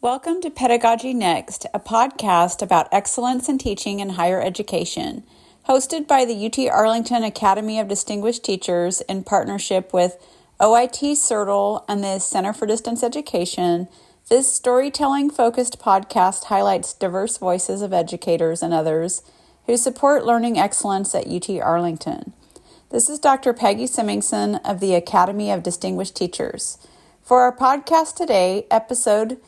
Welcome to Pedagogy Next, a podcast about excellence in teaching and higher education, hosted by the UT Arlington Academy of Distinguished Teachers in partnership with OIT CERTL and the Center for Distance Education. This storytelling-focused podcast highlights diverse voices of educators and others who support learning excellence at UT Arlington. This is Dr. Peggy Symingson of the Academy of Distinguished Teachers. For our podcast today, episode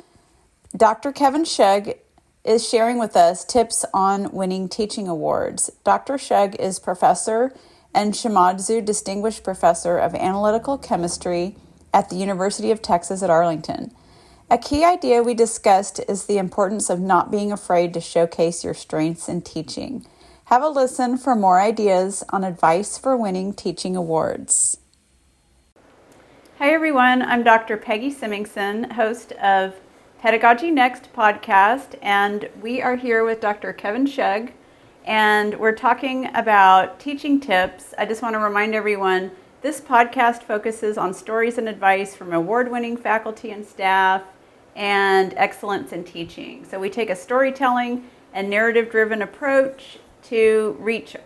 Dr. Kevin Schug is sharing with us tips on winning teaching awards. Dr. Schug is professor and Shimadzu Distinguished Professor of Analytical Chemistry at the University of Texas at Arlington. A key idea we discussed is the importance of not being afraid to showcase your strengths in teaching. Have a listen for more ideas on advice for winning teaching awards. Hi everyone, I'm Dr. Peggy Symingson, host of Pedagogy Next podcast, and we are here with Dr. Kevin Schug, and we're talking about teaching tips. I just want to remind everyone, this podcast focuses on stories and advice from award-winning faculty and staff and excellence in teaching. So we take a storytelling and narrative-driven approach to reach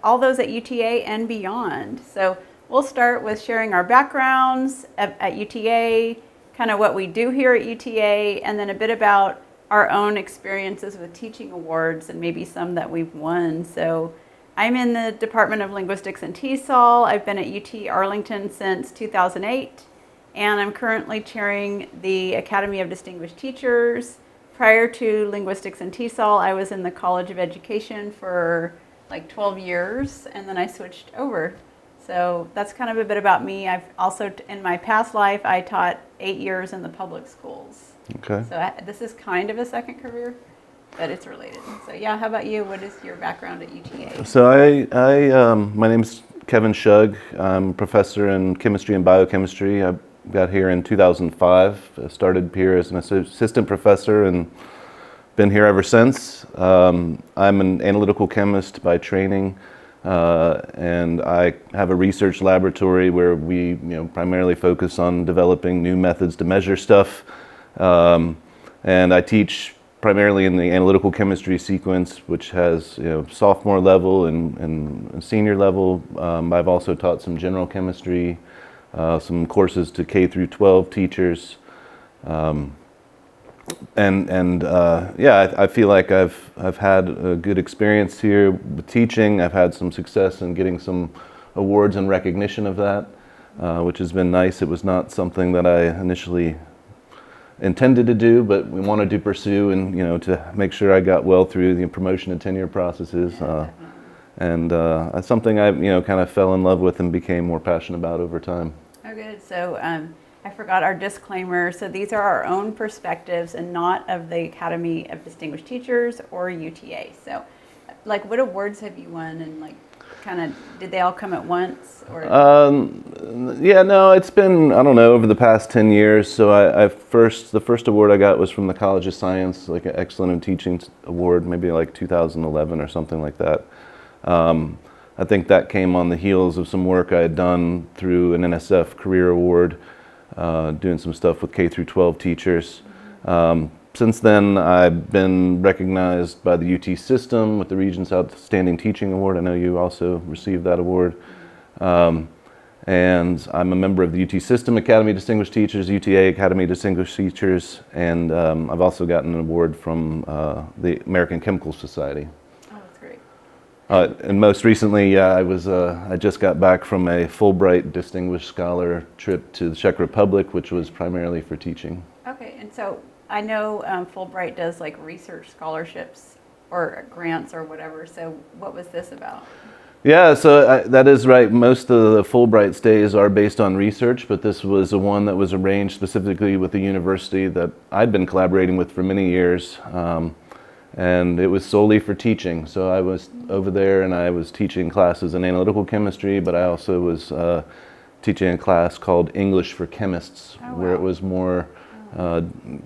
all those at UTA and beyond. So we'll start with sharing our backgrounds at UTA, kind of what we do here at UTA, and then a bit about our own experiences with teaching awards and maybe some that we've won. So I'm in the Department of Linguistics and TESOL. I've been at UT Arlington since 2008, and I'm currently chairing the Academy of Distinguished Teachers. Prior to Linguistics and TESOL, I was in the College of Education for like 12 years, and then I switched over. So that's kind of a bit about me. I've also, in my past life, I taught 8 years in the public schools. Okay. So this is kind of a second career, but it's related. So yeah, how about you? What is your background at UTA? So my name is Kevin Schug. I'm a professor in chemistry and biochemistry. I got here in 2005. I started here as an assistant professor and been here ever since. I'm an analytical chemist by training. And I have a research laboratory where we, primarily focus on developing new methods to measure stuff. And I teach primarily in the analytical chemistry sequence, which has, sophomore level and senior level. I've also taught some general chemistry, some courses to K through 12 teachers. I feel like I've had a good experience here with teaching. I've had some success in getting some awards and recognition of that, which has been nice. It was not something that I initially intended to do, but we wanted to pursue and to make sure I got well through the promotion and tenure processes. That's something I kind of fell in love with and became more passionate about over time. Oh, good. So I forgot our disclaimer. So these are our own perspectives and not of the Academy of Distinguished Teachers or UTA. So like, what awards have you won, and did they all come at once? Or? It's been, I don't know, over the past 10 years. So the first award I got was from the College of Science, like an Excellent in Teaching award, maybe like 2011 or something like that. I think that came on the heels of some work I had done through an NSF Career Award, doing some stuff with K through 12 teachers. Since then, I've been recognized by the UT system with the Regents Outstanding Teaching Award. I know you also received that award. And I'm a member of the UT System Academy of Distinguished Teachers, UTA Academy of Distinguished Teachers, and I've also gotten an award from the American Chemical Society. Oh, that's great. And most recently, I just got back from a Fulbright Distinguished Scholar trip to the Czech Republic, which was primarily for teaching. Okay, and so I know Fulbright does like research scholarships or grants or whatever. So what was this about? Yeah, so that is right. Most of the Fulbright stays are based on research, but this was the one that was arranged specifically with the university that I'd been collaborating with for many years. And it was solely for teaching. So I was over there and I was teaching classes in analytical chemistry, but I also was teaching a class called English for Chemists, where it was more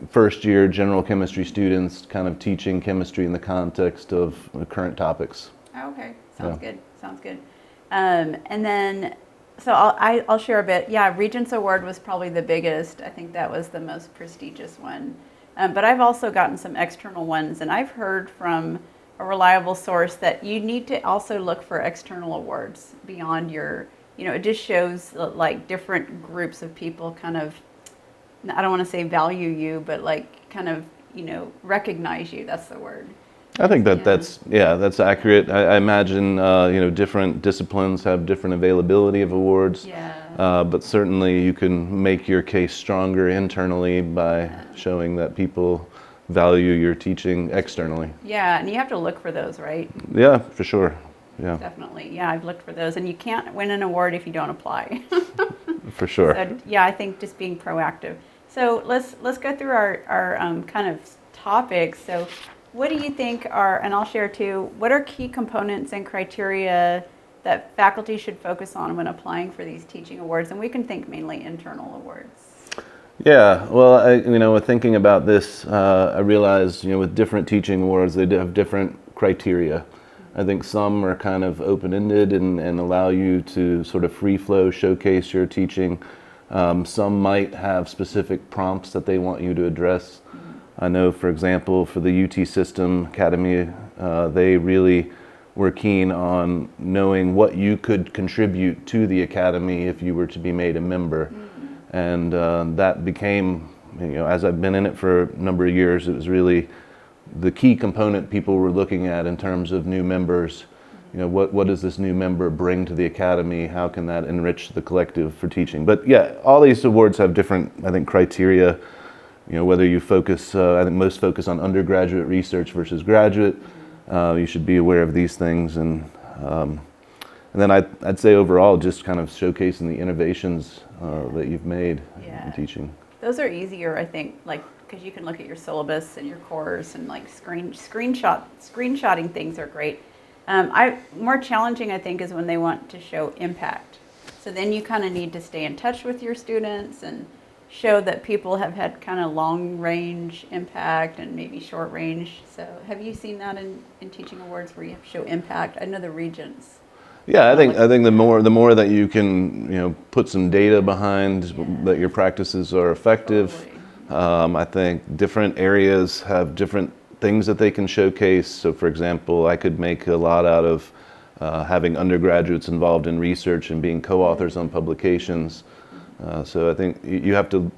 first year general chemistry students kind of teaching chemistry in the context of current topics. Oh, okay, sounds good. And then, so I'll share a bit. Yeah, Regents Award was probably the biggest. I think that was the most prestigious one. But I've also gotten some external ones, and I've heard from a reliable source that you need to also look for external awards beyond your, it just shows like different groups of people kind of, I don't want to say value you, but like kind of, recognize you. That's the word. I think that's accurate. I imagine different disciplines have different availability of awards. But certainly you can make your case stronger internally by showing that people value your teaching externally. Yeah, and you have to look for those, right? Yeah, for sure. Yeah. Definitely. Yeah, I've looked for those, and you can't win an award if you don't apply. For sure. So, yeah, I think just being proactive. So let's go through our kind of topics. So what do you think are, and I'll share too, what are key components and criteria that faculty should focus on when applying for these teaching awards? And we can think mainly internal awards. Yeah, well, thinking about this, I realized, with different teaching awards, they have different criteria. I think some are kind of open-ended and allow you to sort of free flow showcase your teaching. Some might have specific prompts that they want you to address. I know, for example, for the UT System Academy, they really were keen on knowing what you could contribute to the Academy if you were to be made a member. And that became, as I've been in it for a number of years, it was really the key component people were looking at in terms of new members. What does this new member bring to the Academy? How can that enrich the collective for teaching? But yeah, all these awards have different, I think, criteria. Whether you focus, I think most focus on undergraduate research versus graduate. You should be aware of these things. And then I'd say overall, just kind of showcasing the innovations that you've made in teaching. Those are easier, I think, like, because you can look at your syllabus and your course and like screenshotting things are great. More challenging, I think, is when they want to show impact. So then you kind of need to stay in touch with your students and show that people have had kind of long range impact and maybe short range. So have you seen that in teaching awards where you have to show impact? I know the Regents. Yeah, I think the more that you can put some data behind that your practices are effective. Totally. I think different areas have different things that they can showcase. So, for example, I could make a lot out of having undergraduates involved in research and being co-authors on publications. So I think you have to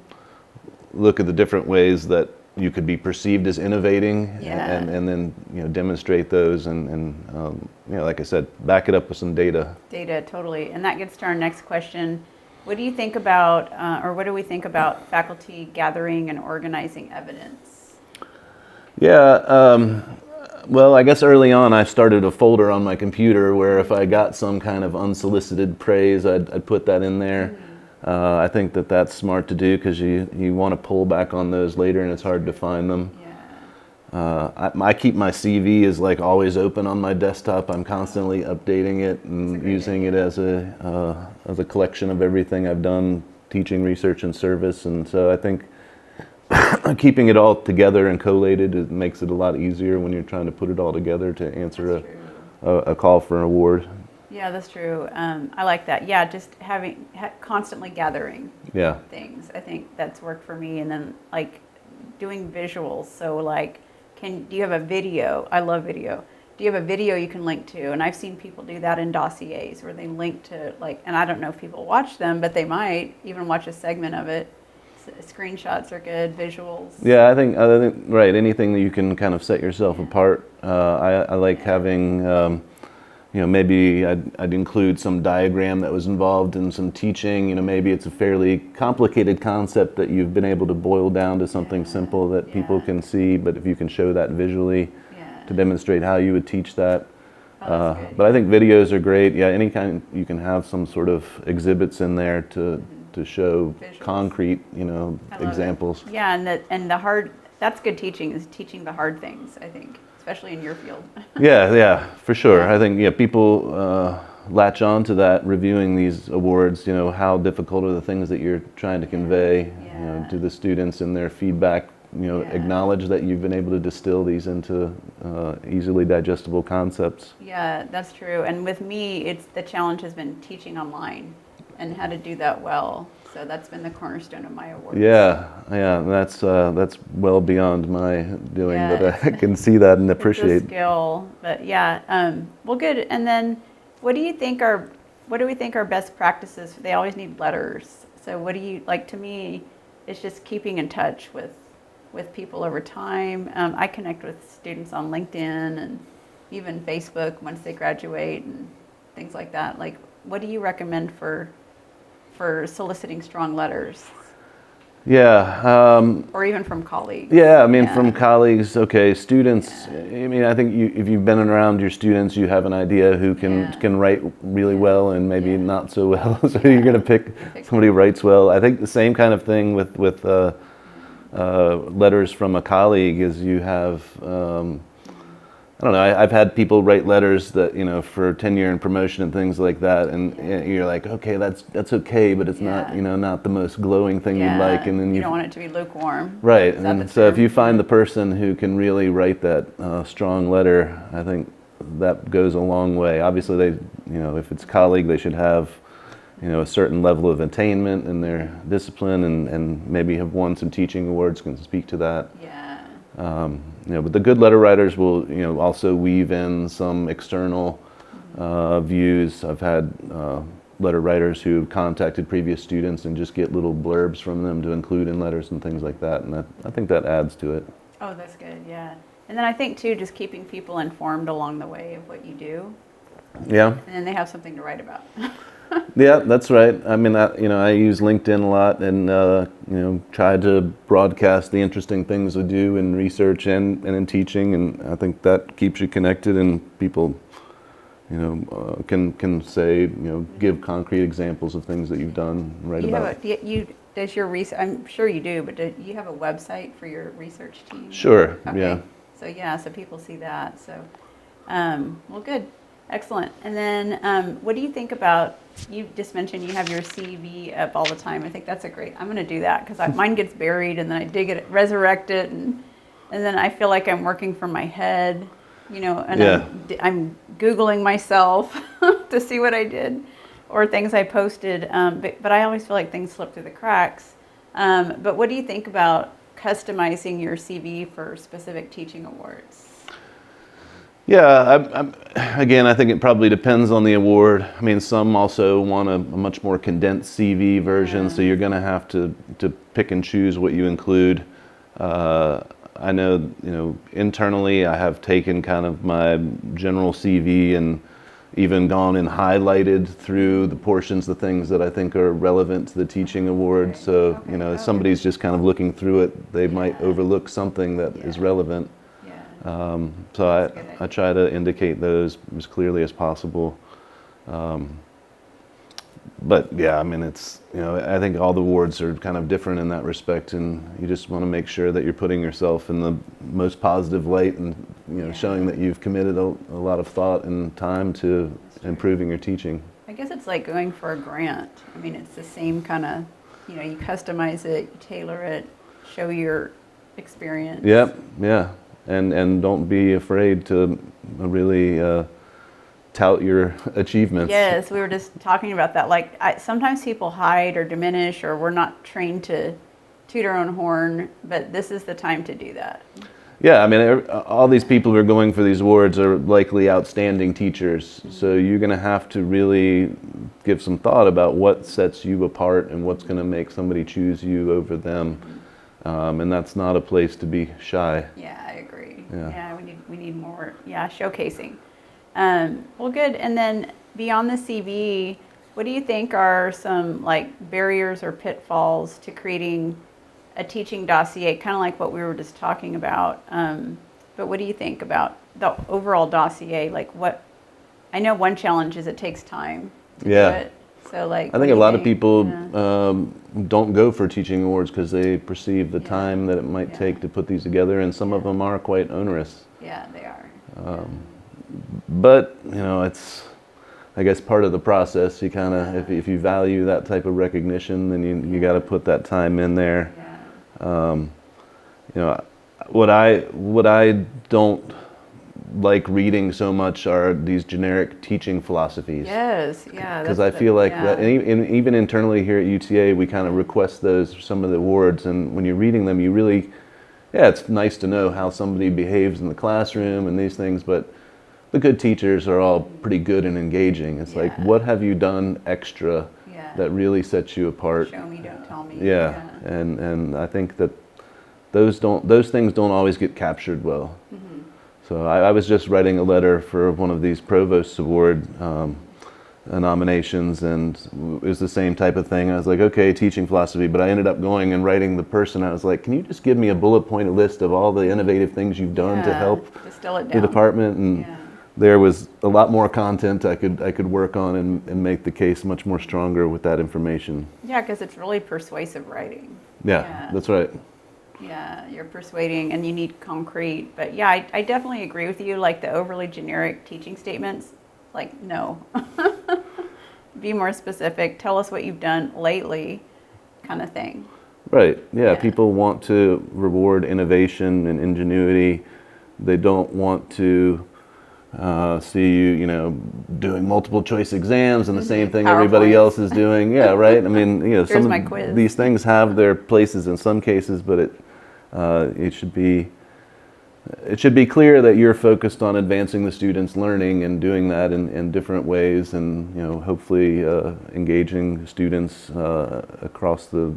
look at the different ways that you could be perceived as innovating, and then demonstrate those, and like I said, back it up with some data. Data, totally. And that gets to our next question. What do you think about, or what do we think about faculty gathering and organizing evidence? Yeah, well, I guess early on I started a folder on my computer where if I got some kind of unsolicited praise, I'd put that in there. I think that's smart to do because you want to pull back on those later and it's hard to find them. I keep my CV as like always open on my desktop. I'm constantly updating it and using it as a collection of everything I've done, teaching, research, and service. And so I think keeping it all together and collated, it makes it a lot easier when you're trying to put it all together to answer a call for an award. Yeah, that's true. I like that. Yeah, just constantly gathering things. I think that's worked for me. And then like doing visuals. So like, do you have a video? I love video. Do you have a video you can link to? And I've seen people do that in dossiers where they link to like, and I don't know if people watch them, but they might even watch a segment of it. Screenshots are good, visuals. Yeah, I think right. Anything that you can kind of set yourself apart. I like having, maybe I'd include some diagram that was involved in some teaching. Maybe it's a fairly complicated concept that you've been able to boil down to something simple that people can see. But if you can show that visually to demonstrate how you would teach that. But I think videos are great. Yeah, any kind, you can have some sort of exhibits in there to show visuals. Concrete, examples. It. Yeah, that's good teaching, is teaching the hard things, I think, especially in your field. yeah, for sure. I think people latch on to that reviewing these awards, how difficult are the things that you're trying to convey to the students in their feedback, acknowledge that you've been able to distill these into easily digestible concepts. Yeah, that's true. And with me, the challenge has been teaching online. and how to do that well. So that's been the cornerstone of my awards. Yeah, that's well beyond my doing, Yeah, but I can see that and appreciate. It's a skill, but yeah. Well, good. And then, what do we think are best practices? They always need letters. So what do you like? To me, it's just keeping in touch with people over time. I connect with students on LinkedIn and even Facebook once they graduate and things like that. Like, what do you recommend for soliciting strong letters? Yeah. Or even from colleagues? Yeah, I mean, from colleagues, okay, students, I mean, I think if you've been around your students, you have an idea who can write really well and maybe not so well, so you're going to pick somebody who writes well. I think the same kind of thing with letters from a colleague is you have, I don't know, I've had people write letters that, for tenure and promotion and things like that, and you're like, okay, that's okay, but it's not, not the most glowing thing you'd like, and then you don't want it to be lukewarm. Right, and so if you find the person who can really write that strong letter, I think that goes a long way. Obviously, they, if it's a colleague, they should have, a certain level of attainment in their discipline, and maybe have won some teaching awards, can speak to that. But the good letter writers will, also weave in some external views. I've had letter writers who contacted previous students and just get little blurbs from them to include in letters and things like that, and I think that adds to it. Oh, that's good, yeah. And then I think, too, just keeping people informed along the way of what you do. Yeah. And then they have something to write about. Yeah, that's right. I mean, I use LinkedIn a lot, and try to broadcast the interesting things we do in research and in teaching, and I think that keeps you connected, and people, can say, give concrete examples of things that you've done, write about. Does your research? I'm sure you do, but do you have a website for your research team? Sure. Okay. Yeah. So people see that. So, well, good. Excellent. And then what do you think about, you just mentioned you have your CV up all the time. I think that's I'm going to do that because mine gets buried and then I dig it, resurrect it, and then I feel like I'm working from my head, and I'm Googling myself to see what I did or things I posted. But I always feel like things slip through the cracks. But what do you think about customizing your CV for specific teaching awards? Yeah, again, I think it probably depends on the award. I mean, some also want a much more condensed CV version, so you're going to have to pick and choose what you include. I know, internally, I have taken kind of my general CV and even gone and highlighted through the portions, the things that I think are relevant to the teaching award. So, if somebody's just kind of looking through it, they might overlook something that is relevant. So I try to indicate those as clearly as possible. But yeah, I mean, it's, I think all the awards are kind of different in that respect, and you just want to make sure that you're putting yourself in the most positive light and, showing that you've committed a lot of thought and time to improving your teaching. I guess it's like going for a grant. I mean, it's the same kind of, you customize it, you tailor it, show your experience. Yep, yeah. And don't be afraid to really tout your achievements. Yes, we were just talking about that. Like, sometimes people hide or diminish, or we're not trained to toot our own horn, but this is the time to do that. Yeah, I mean, all these people who are going for these awards are likely outstanding teachers, so you're going to have to really give some thought about what sets you apart and what's going to make somebody choose you over them. And that's not a place to be shy. Yeah, I agree. Yeah, we need more. Yeah, showcasing. Well, good. And then beyond the CV, what do you think are some barriers or pitfalls to creating a teaching dossier? Kind of like what we were just talking about. But what do you think about the overall dossier? I know one challenge is it takes time to do it. So I think a lot of people don't go for teaching awards because they perceive the time that it might take to put these together, and some of them are quite onerous. Yeah, they are. But it's, I guess, part of the process. You kind of, if you value that type of recognition, then you got to put that time in there. What I don't like reading so much are these generic teaching philosophies. Yes, yeah. Because I feel like that, and even internally here at UTA, we kind of request those for some of the awards, and when you're reading them, you really, it's nice to know how somebody behaves in the classroom and these things, but the good teachers are all pretty good and engaging. It's like, what have you done extra that really sets you apart? Show me, don't tell me. Yeah. And I think that those things don't always get captured well. So I was just writing a letter for one of these Provost Award nominations, and it was the same type of thing. I was like, okay, teaching philosophy, but I ended up going and writing the person. I was like, can you just give me a bullet point list of all the innovative things you've done to help the department? And there was a lot more content I could work on and make the case much more stronger with that information. Yeah, because it's really persuasive writing. Yeah, that's right. Yeah, you're persuading and you need concrete. But yeah, I definitely agree with you. Like the overly generic teaching statements, like no. Be more specific. Tell us what you've done lately, kind of thing. Right. Yeah, people want to reward innovation and ingenuity. They don't want to see you, doing multiple choice exams and the same thing everybody else is doing. Yeah, right. I mean, some of these things have their places in some cases, but it should be clear that you're focused on advancing the students' learning and doing that in different ways, and hopefully engaging students across the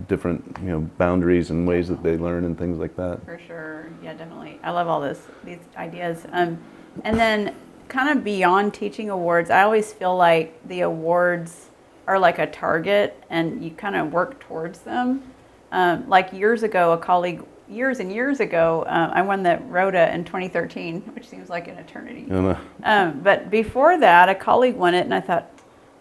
different boundaries and ways that they learn and things like that. For sure. Yeah, definitely. I love all these ideas. And then kind of beyond teaching awards, I always feel like the awards are like a target and you kind of work towards them. Like years and years ago, I won the Rhoda in 2013, which seems like an eternity. But before that, a colleague won it, and I thought,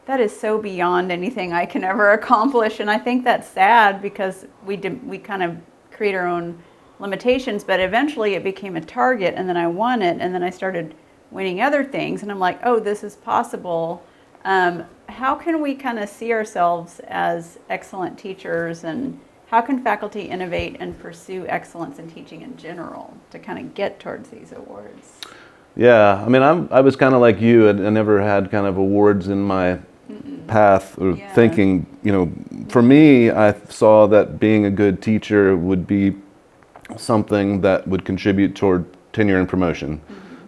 that is so beyond anything I can ever accomplish. And I think that's sad because we kind of create our own limitations, but eventually it became a target, and then I won it, and then I started winning other things, and I'm like, oh, this is possible. How can we kind of see ourselves as excellent teachers, and how can faculty innovate and pursue excellence in teaching in general to kind of get towards these awards? Yeah, I mean, I was kind of like you. I never had kind of awards in my path or thinking. For me, I saw that being a good teacher would be something that would contribute toward tenure and promotion.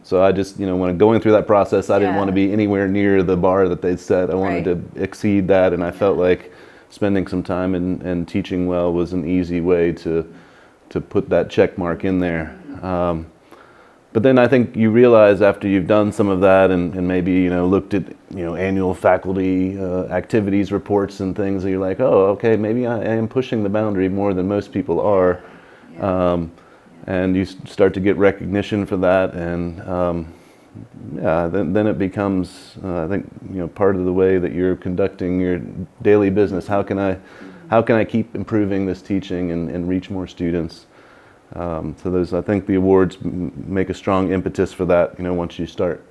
So I just, when going through that process, I didn't want to be anywhere near the bar that they'd set. I wanted to exceed that, and I felt like spending some time and teaching well was an easy way to put that check mark in there. But then I think you realize after you've done some of that and maybe looked at annual faculty activities reports and things, that you're like, oh, okay, maybe I am pushing the boundary more than most people are. And you start to get recognition for that, and then it becomes I think part of the way that you're conducting your daily business. How can I keep improving this teaching and reach more students? So I think the awards make a strong impetus for that. Once you start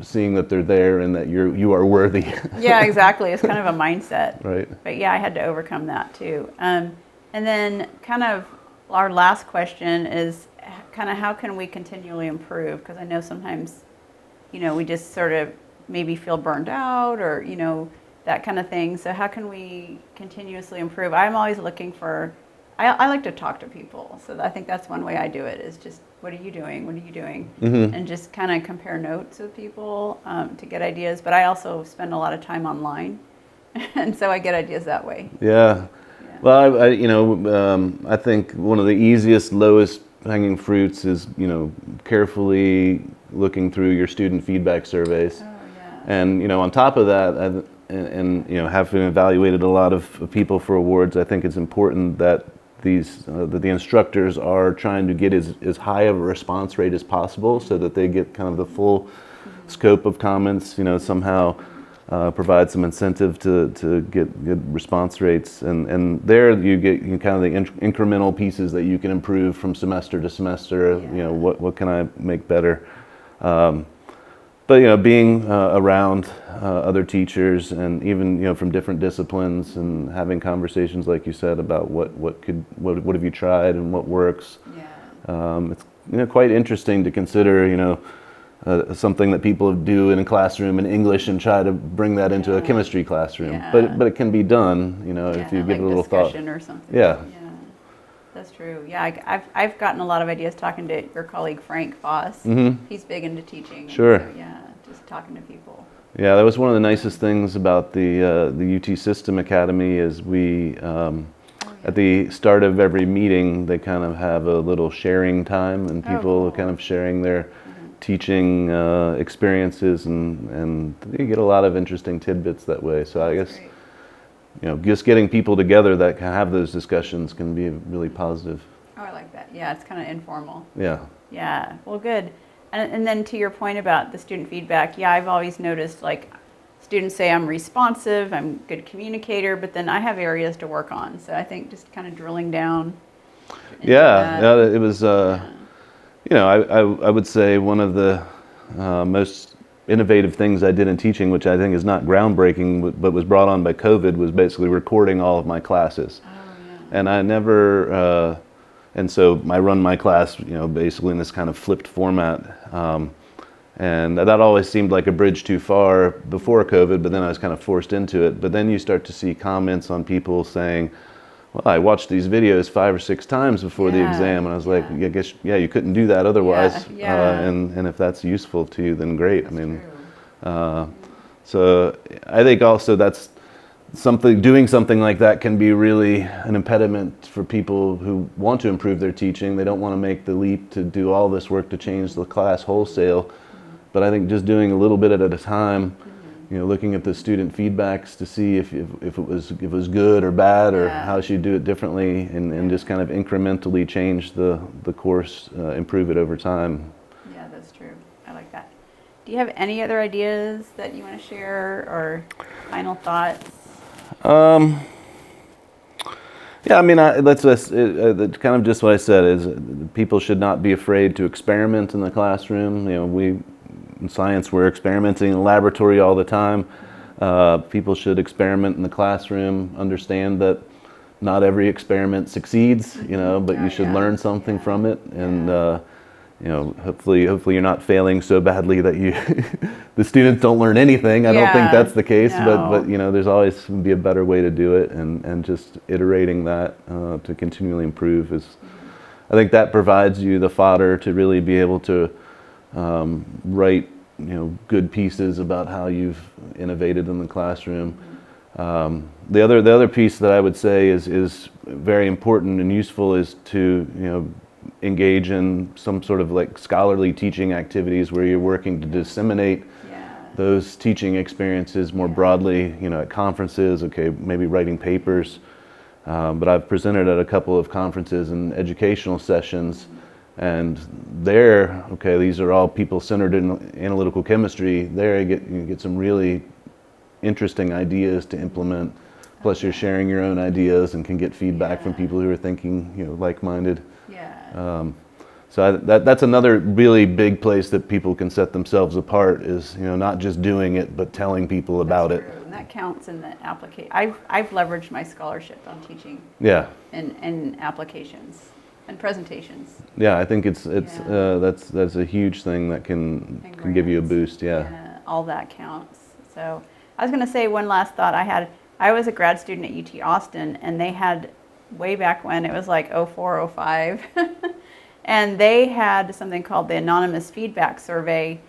seeing that they're there and that you are worthy. Yeah, exactly. It's kind of a mindset. Right. But yeah, I had to overcome that too. And then kind of our last question is kind of how can we continually improve? Because I know sometimes, we just sort of maybe feel burned out or, that kind of thing. So how can we continuously improve? I'm always looking for, I like to talk to people. So I think that's one way I do it is just, what are you doing? What are you doing? And just kind of compare notes with people to get ideas. But I also spend a lot of time online. And so I get ideas that way. Yeah. Well, I think one of the easiest, lowest hanging fruits is, carefully looking through your student feedback surveys. Oh, yeah. And, on top of that, having evaluated a lot of people for awards, I think it's important that that the instructors are trying to get as high of a response rate as possible so that they get kind of the full scope of comments, somehow provide some incentive to get good response rates, and there you get kind of the incremental pieces that you can improve from semester to semester. What can I make better? But being around other teachers and even from different disciplines and having conversations like you said about what have you tried and what works. It's quite interesting to consider, something that people do in a classroom in English and try to bring that into a chemistry classroom. Yeah. But it can be done, if you give it a little thought. Discussion or something. Yeah. That's true. Yeah, I've gotten a lot of ideas talking to your colleague Frank Foss. Mm-hmm. He's big into teaching. Sure. So, just talking to people. Yeah, that was one of the nicest things about the UT System Academy is we, at the start of every meeting, they kind of have a little sharing time, and people are kind of sharing their teaching experiences, and you get a lot of interesting tidbits that way. So I guess, just getting people together that can have those discussions can be really positive. Oh, I like that. Yeah, it's kind of informal. Yeah. Yeah, well, good. And then to your point about the student feedback, I've always noticed students say I'm responsive, I'm a good communicator, but then I have areas to work on. So I think just kind of drilling down. Yeah, it was, I would say one of the most innovative things I did in teaching, which I think is not groundbreaking, but was brought on by COVID, was basically recording all of my classes. Oh, yeah. And I never, and so I run my class, basically in this kind of flipped format. And that always seemed like a bridge too far before COVID, but then I was kind of forced into it. But then you start to see comments on people saying, well, I watched these videos 5 or 6 times before the exam, and I was like, I guess, you couldn't do that otherwise. And if that's useful to you, then great. So I think also that's doing something like that can be really an impediment for people who want to improve their teaching. They don't want to make the leap to do all this work to change the class wholesale. But I think just doing a little bit at a time, looking at the student feedbacks to see if it was good or bad, or how she do it differently, and just kind of incrementally change the course, improve it over time. Yeah, that's true. I like that. Do you have any other ideas that you want to share, or final thoughts? That's kind of just what I said, is people should not be afraid to experiment in the classroom. In science, we're experimenting in the laboratory all the time. People should experiment in the classroom, understand that not every experiment succeeds, but you should learn something from it. And, hopefully you're not failing so badly that the students don't learn anything. I don't think that's the case, but there's always be a better way to do it, and just iterating that to continually improve I think that provides you the fodder to really be able to write good pieces about how you've innovated in the classroom. The other piece that I would say is very important and useful is to engage in some sort of scholarly teaching activities where you're working to disseminate those teaching experiences more broadly, at conferences, maybe writing papers. But I've presented at a couple of conferences and educational sessions, and these are all people centered in analytical chemistry. There you get some really interesting ideas to implement. Plus you're sharing your own ideas and can get feedback from people who are thinking, like-minded. So that's another really big place that people can set themselves apart, is not just doing it, but telling people about it. And that counts in the application. I've leveraged my scholarship on teaching. In applications and presentations. Yeah, I think that's a huge thing that can give you a boost. All that counts. So I was going to say one last thought I was a grad student at UT Austin, and they had, way back when, it was like 04, 05, and they had something called the Anonymous Feedback Survey,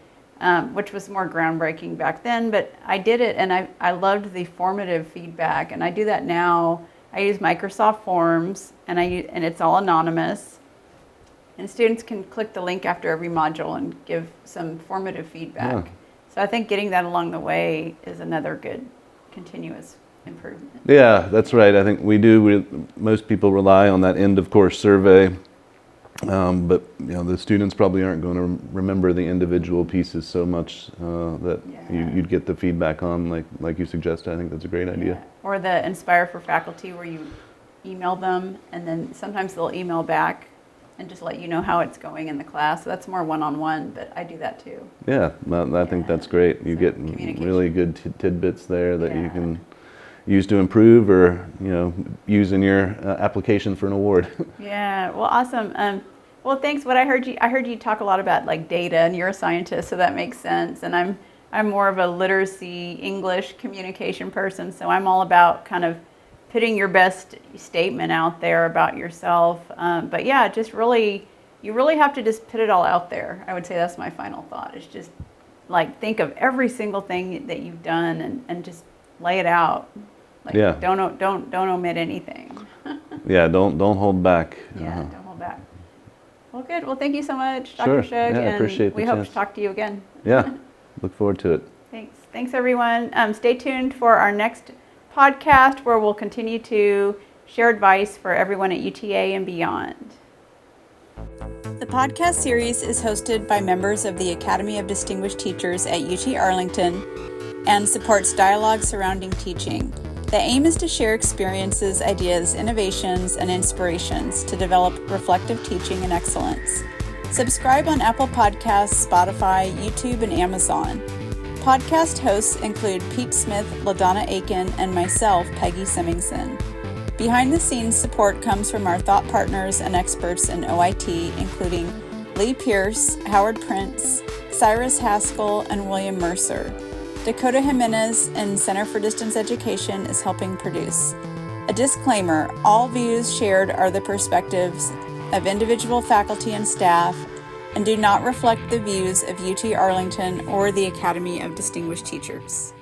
which was more groundbreaking back then, but I did it, and I loved the formative feedback, and I do that now. I use Microsoft Forms, and it's all anonymous, and students can click the link after every module and give some formative feedback. So I think getting that along the way is another good continuous improvement. Yeah, that's right. I think most people rely on that end of course survey, but the students probably aren't going to remember the individual pieces so much that you'd get the feedback on, like you suggested. I think that's a great idea. Or the Inspire for Faculty, where you email them, and then sometimes they'll email back and just let you know how it's going in the class. So that's more one-on-one, but I do that too. I think that's great. You get really good tidbits there that you can use to improve, or use in your application for an award. Well, awesome. Well, thanks. What I heard you talk a lot about like data, and you're a scientist, so that makes sense. And I'm more of a literacy English communication person, so I'm all about kind of putting your best statement out there about yourself. But yeah, just really, you really have to just put it all out there. I would say that's my final thought. Is just like think of every single thing that you've done and just lay it out. Like Yeah. don't omit anything. Yeah, don't hold back. Yeah, don't hold back. Well, good. Well, thank you so much, Sure. Dr. Schug, Yeah, I and appreciate the we hope chance. to talk to you again. Yeah, look forward to it. Thanks. Thanks, everyone. Stay tuned for our next podcast where we'll continue to share advice for everyone at UTA and beyond. The podcast series is hosted by members of the Academy of Distinguished Teachers at UT Arlington and supports dialogue surrounding teaching. The aim is to share experiences, ideas, innovations, and inspirations to develop reflective teaching and excellence. Subscribe on Apple Podcasts, Spotify, YouTube, and Amazon. Podcast hosts include Pete Smith, LaDonna Aiken, and myself, Peggy Semmingson. Behind-the-scenes support comes from our thought partners and experts in OIT, including Lee Pierce, Howard Prince, Cyrus Haskell, and William Mercer. Dakota Jimenez and Center for Distance Education is helping produce. A disclaimer, all views shared are the perspectives of individual faculty and staff and do not reflect the views of UT Arlington or the Academy of Distinguished Teachers.